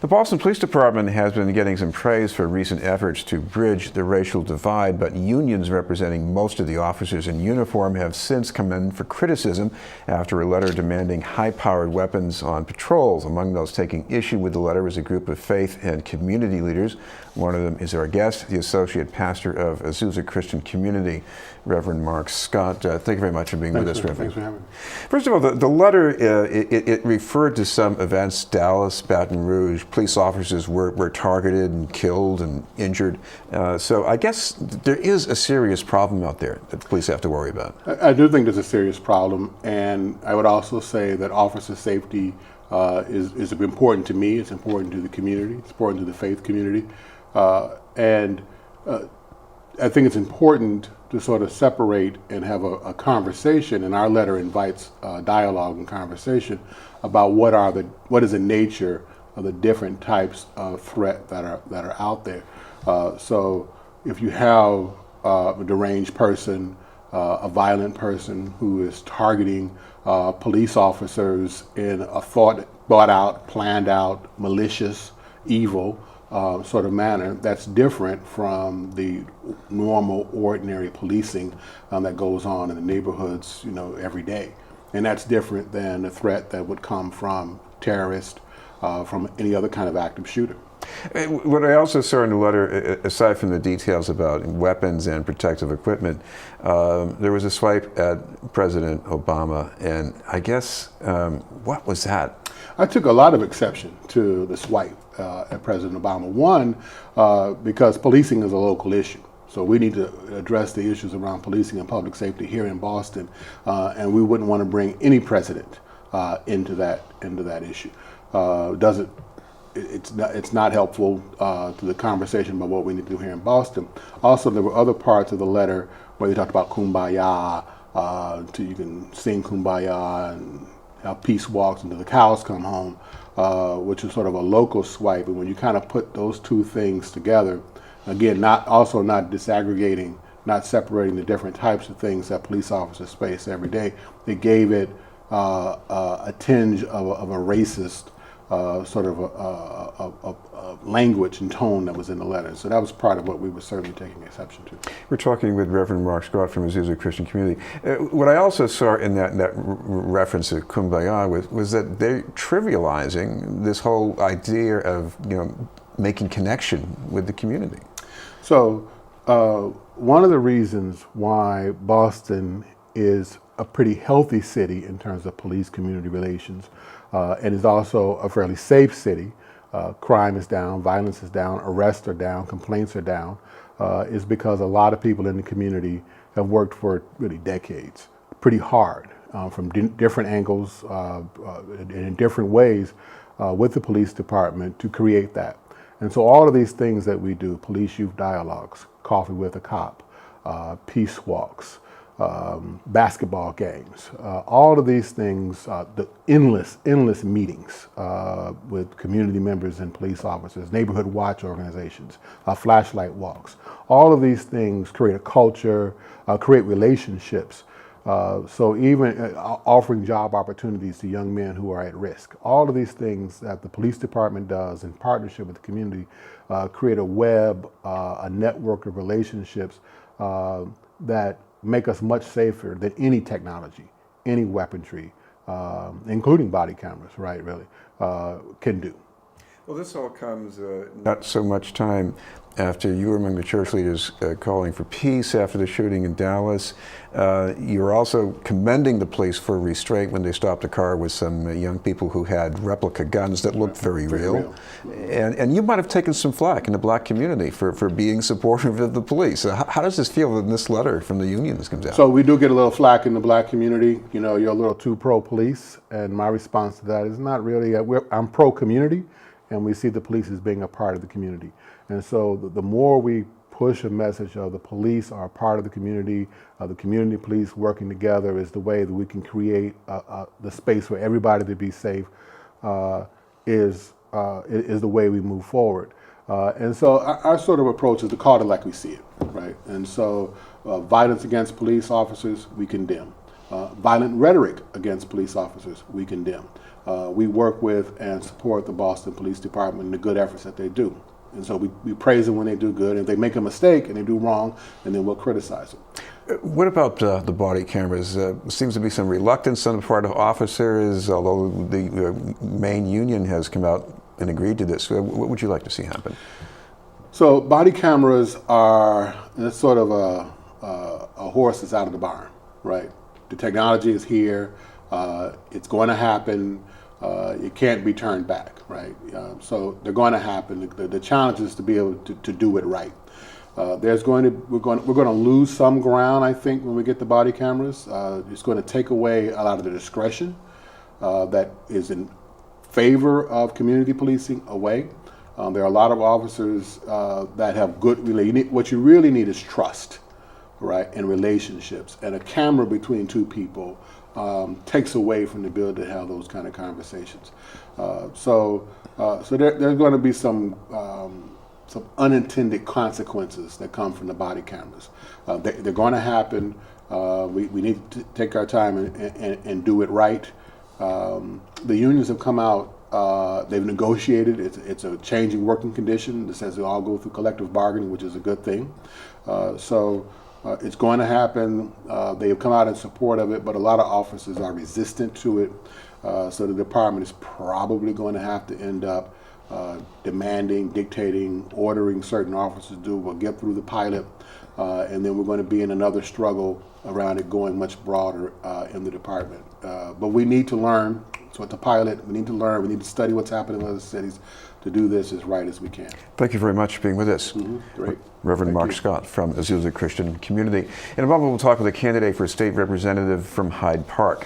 The Boston Police Department has been getting some praise for recent efforts to bridge the racial divide, but unions representing most of the officers in uniform have since come in for criticism after a letter demanding high-powered weapons on patrols. Among those taking issue with the letter is a group of faith and community leaders. One of them is our guest, the Associate Pastor of Azusa Christian Community, Reverend Mark Scott. Thank you very much for being with us, Reverend. Thanks for having me. First of all, the letter, it referred to some events, Dallas, Baton Rouge. Police officers were targeted and killed and injured. So I guess there is a serious problem out there that the police have to worry about. I do think there's a serious problem, and I would also say that officer safety is important to me. It's important to the community. It's important to the faith community. And I think it's important to sort of separate and have a conversation, and our letter invites dialogue and conversation about what is the nature of the different types of threat that are out there. So if you have a deranged person, a violent person who is targeting police officers in a thought out, planned out, malicious, evil sort of manner, that's different from the normal, ordinary policing that goes on in the neighborhoods, every day. And that's different than the threat that would come from terrorists, from any other kind of active shooter. What I also saw in the letter, aside from the details about weapons and protective equipment, there was a swipe at President Obama, and I guess, what was that? I took a lot of exception to the swipe at President Obama. One, because policing is a local issue. So we need to address the issues around policing and public safety here in Boston, and we wouldn't want to bring any precedent into that issue. It's not helpful to the conversation about what we need to do here in Boston. Also, there were other parts of the letter where they talked about kumbaya, you can sing kumbaya and have peace walks until the cows come home, which is sort of a local swipe. And when you kind of put those two things together, again, not disaggregating, not separating the different types of things that police officers face every day, it gave it a tinge of a racist sort of a language and tone that was in the letter. So that was part of what we were certainly taking exception to. We're talking with Reverend Mark Scott from Azusa Christian Community. What I also saw in that reference to Kumbaya was that they're trivializing this whole idea of making connection with the community. So one of the reasons why Boston is a pretty healthy city in terms of police-community relations, and is also a fairly safe city. Crime is down, violence is down, arrests are down, complaints are down, is because a lot of people in the community have worked for really decades, pretty hard, from different angles and in different ways with the police department to create that. And so all of these things that we do, police-youth dialogues, coffee with a cop, peace walks, basketball games, all of these things, the endless meetings with community members and police officers, neighborhood watch organizations, flashlight walks, all of these things create a culture, create relationships. So even offering job opportunities to young men who are at risk, all of these things that the police department does in partnership with the community create a web, a network of relationships that make us much safer than any technology, any weaponry, including body cameras, right, really, can do. Well, this all comes not so much time after you were among the church leaders calling for peace after the shooting in Dallas. You were also commending the police for restraint when they stopped a car with some young people who had replica guns that looked very real. And you might have taken some flack in the black community for being supportive of the police. How does this feel when this letter from the unions comes out? So we do get a little flack in the black community. You're a little too pro-police, and my response to that is not really, I'm pro-community, and we see the police as being a part of the community. And so the more we push a message of the police are a part of the community police working together is the way that we can create the space for everybody to be safe, is the way we move forward. And so our sort of approach is to call it like we see it, right? And so violence against police officers, we condemn. Violent rhetoric against police officers, we condemn. we work with and support the Boston Police Department and the good efforts that they do. And so we praise them when they do good. If they make a mistake and they do wrong, and then we'll criticize them. What about the body cameras? Seems to be some reluctance on the part of officers, although the main union has come out and agreed to this. What would you like to see happen? So body cameras are sort of a horse that's out of the barn, right? The technology is here. It's going to happen. It can't be turned back, right? So they're going to happen. The challenge is to be able to do it right. We're going to lose some ground, I think, when we get the body cameras. It's going to take away a lot of the discretion that is in favor of community policing away. There are a lot of officers that have good what you really need is trust, right, and relationships. And a camera between two people takes away from the ability to have those kind of conversations. So there's going to be some unintended consequences that come from the body cameras. They're going to happen. We need to take our time and do it right. The unions have come out. They've negotiated. It's a changing working condition that says they all go through collective bargaining, which is a good thing. So it's going to happen. They have come out in support of it, but a lot of officers are resistant to it. So the department is probably going to have to end up demanding, dictating, ordering certain officers to do. We'll get through the pilot, and then we're going to be in another struggle around it going much broader in the department. But we need to learn. So at the pilot, we need to learn. We need to study what's happening in other cities to do this as right as we can. Thank you very much for being with us. Great. Reverend Mark Scott from Azusa Christian Community. In a moment, we'll talk with a candidate for state representative from Hyde Park.